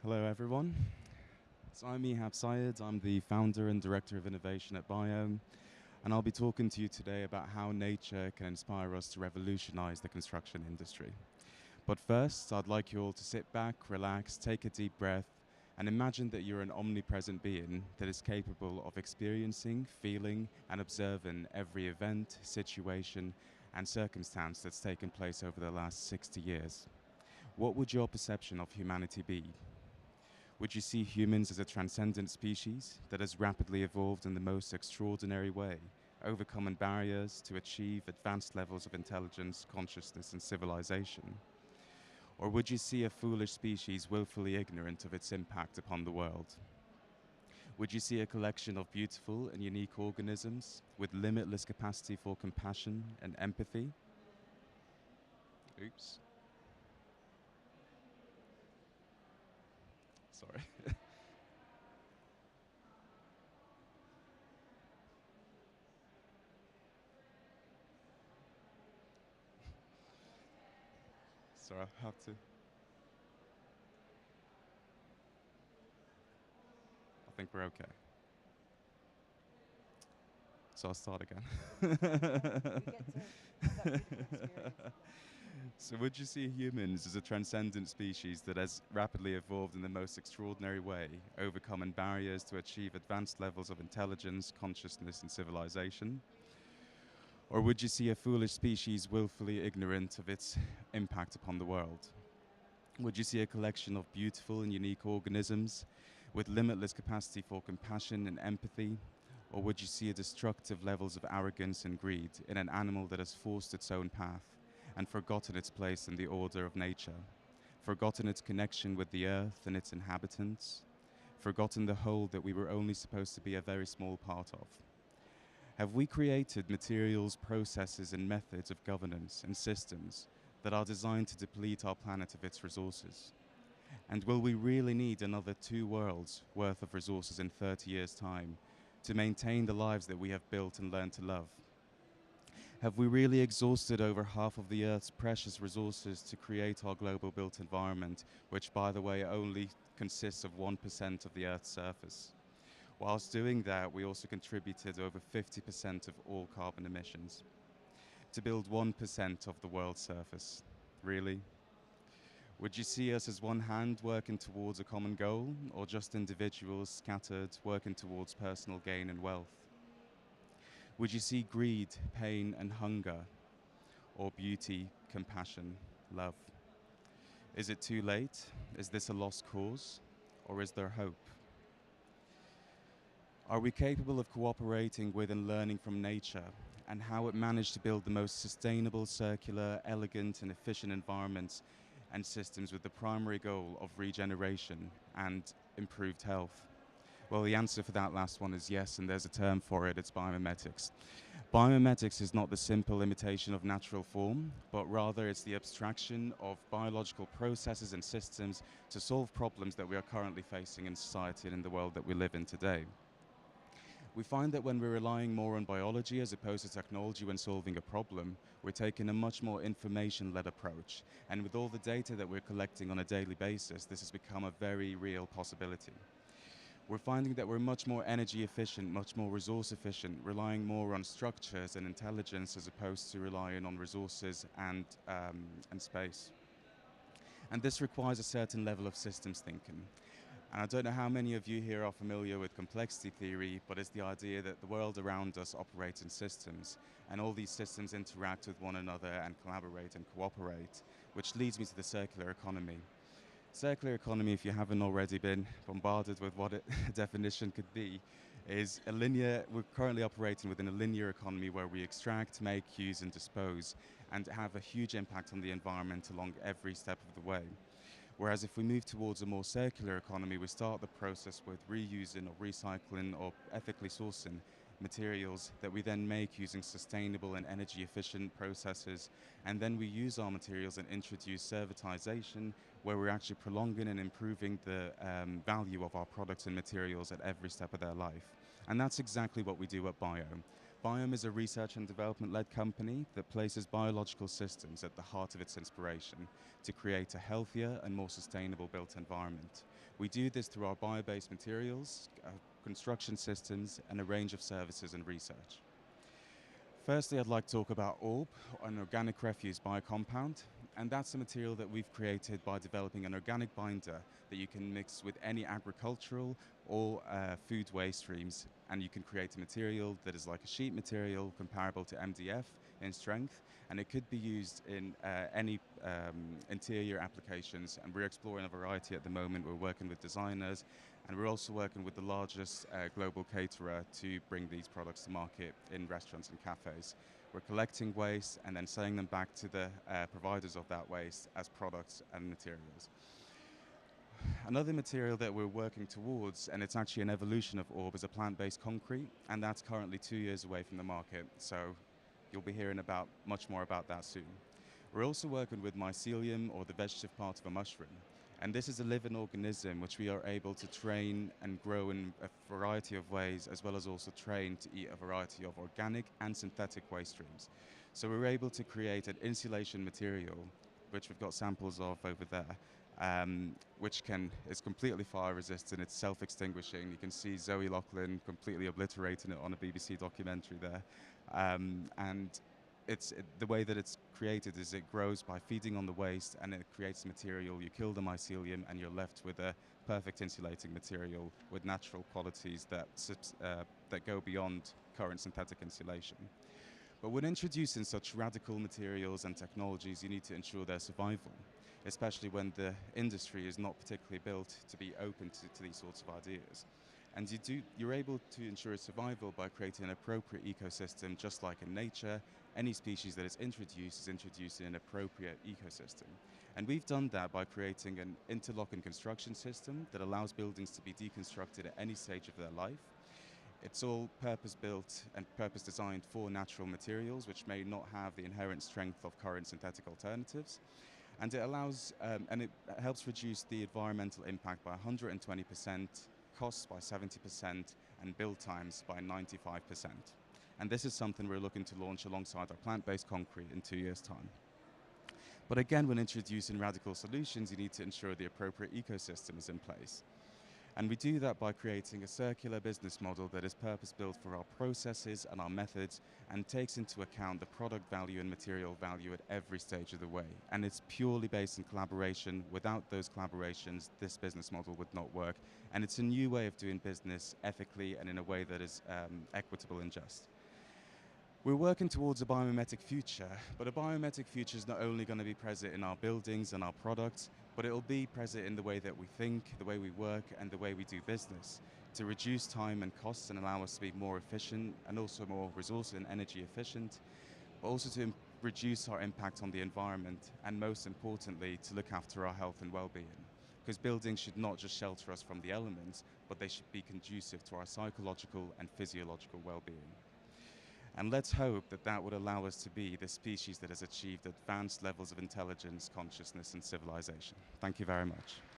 Hello, everyone. So I'm Ehab Syed. I'm the founder and director of innovation at Biome, and I'll be talking to you today about how nature can inspire us to revolutionize the construction industry. But first, I'd like you all to sit back, relax, take a deep breath, and imagine that you're an omnipresent being that is capable of experiencing, feeling, and observing every event, situation, and circumstance that's taken place over the last 60 years. What would your perception of humanity be? Would you see humans as a transcendent species that has rapidly evolved in the most extraordinary way, overcoming barriers to achieve advanced levels of intelligence, consciousness, and civilization? Or would you see a foolish species willfully ignorant of its impact upon the world? Would you see a collection of beautiful and unique organisms with limitless capacity for compassion and empathy? Oops, sorry. Sorry, I have to. I think we're okay. So I'll start again. You get to have that beautiful experience. So, would you see humans as a transcendent species that has rapidly evolved in the most extraordinary way, overcoming barriers to achieve advanced levels of intelligence, consciousness, and civilization? Or would you see a foolish species willfully ignorant of its impact upon the world? Would you see a collection of beautiful and unique organisms with limitless capacity for compassion and empathy? Or would you see a destructive levels of arrogance and greed in an animal that has forced its own path and forgotten its place in the order of nature, forgotten its connection with the earth and its inhabitants, forgotten the whole that we were only supposed to be a very small part of? Have we created materials, processes, and methods of governance and systems that are designed to deplete our planet of its resources? And will we really need another two worlds worth of resources in 30 years' time to maintain the lives that we have built and learned to love? Have we really exhausted over half of the Earth's precious resources to create our global built environment, which, by the way, only consists of 1% of the Earth's surface? Whilst doing that, we also contributed over 50% of all carbon emissions to build 1% of the world's surface. Really? Would you see us as one hand working towards a common goal, or just individuals scattered working towards personal gain and wealth? Would you see greed, pain, and hunger, or beauty, compassion, love? Is it too late? Is this a lost cause? Or is there hope? Are we capable of cooperating with and learning from nature and how it managed to build the most sustainable, circular, elegant, and efficient environments and systems with the primary goal of regeneration and improved health? Well, the answer for that last one is yes, and there's a term for it. It's biomimetics. Biomimetics is not the simple imitation of natural form, but rather it's the abstraction of biological processes and systems to solve problems that we are currently facing in society and in the world that we live in today. We find that when we're relying more on biology as opposed to technology when solving a problem, we're taking a much more information-led approach. And with all the data that we're collecting on a daily basis, this has become a very real possibility. We're finding that we're much more energy efficient, much more resource efficient, relying more on structures and intelligence as opposed to relying on resources and space. And this requires a certain level of systems thinking. And I don't know how many of you here are familiar with complexity theory, but it's the idea that the world around us operates in systems, and all these systems interact with one another and collaborate and cooperate, which leads me to the circular economy. Circular economy, if you haven't already been bombarded with what a definition could be, is we're currently operating within a linear economy where we extract, make, use, and dispose, and have a huge impact on the environment along every step of the way. Whereas if we move towards a more circular economy, we start the process with reusing or recycling or ethically sourcing materials that we then make using sustainable and energy efficient processes. And then we use our materials and introduce servitization, where we're actually prolonging and improving the value of our products and materials at every step of their life. And that's exactly what we do at Biome. Biome is a research and development-led company that places biological systems at the heart of its inspiration to create a healthier and more sustainable built environment. We do this through our bio-based materials, construction systems, and a range of services and research. Firstly, I'd like to talk about ORB, an organic refuse biocompound, and that's a material that we've created by developing an organic binder that you can mix with any agricultural or food waste streams, and you can create a material that is like a sheet material comparable to MDF in strength, and it could be used in any interior applications, and we're exploring a variety at the moment. We're working with designers, and we're also working with the largest global caterer to bring these products to market in restaurants and cafes. We're collecting waste and then selling them back to the providers of that waste as products and materials. Another material that we're working towards, and it's actually an evolution of ORB, is a plant-based concrete, and that's currently 2 years away from the market, so you'll be hearing about much more about that soon. We're also working with mycelium, or the vegetative part of a mushroom, and this is a living organism which we are able to train and grow in a variety of ways, as well as also train to eat a variety of organic and synthetic waste streams. So we're able to create an insulation material, which we've got samples of over there, which is completely fire resistant, it's self-extinguishing. You can see Zoe Loughlin completely obliterating it on a BBC documentary there. And the way that it's created is it grows by feeding on the waste, and it creates material. You kill the mycelium and you're left with a perfect insulating material with natural qualities that go beyond current synthetic insulation. But when introducing such radical materials and technologies, you need to ensure their survival, especially when the industry is not particularly built to be open to these sorts of ideas. And you're able to ensure survival by creating an appropriate ecosystem. Just like in nature, any species that is introduced in an appropriate ecosystem. And we've done that by creating an interlocking construction system that allows buildings to be deconstructed at any stage of their life. It's all purpose-built and purpose-designed for natural materials, which may not have the inherent strength of current synthetic alternatives. And it helps reduce the environmental impact by 120%, costs by 70%, and build times by 95%. And this is something we're looking to launch alongside our plant-based concrete in 2 years' time. But again, when introducing radical solutions, you need to ensure the appropriate ecosystem is in place. And we do that by creating a circular business model that is purpose-built for our processes and our methods, and takes into account the product value and material value at every stage of the way. And it's purely based in collaboration. Without those collaborations, this business model would not work. And it's a new way of doing business ethically and in a way that is equitable and just. We're working towards a biomimetic future, but a biomimetic future is not only going to be present in our buildings and our products, but it will be present in the way that we think, the way we work, and the way we do business, to reduce time and costs and allow us to be more efficient and also more resource and energy efficient, but also to reduce our impact on the environment, and most importantly, to look after our health and well-being. Because buildings should not just shelter us from the elements, but they should be conducive to our psychological and physiological well-being. And let's hope that that would allow us to be the species that has achieved advanced levels of intelligence, consciousness, and civilization. Thank you very much.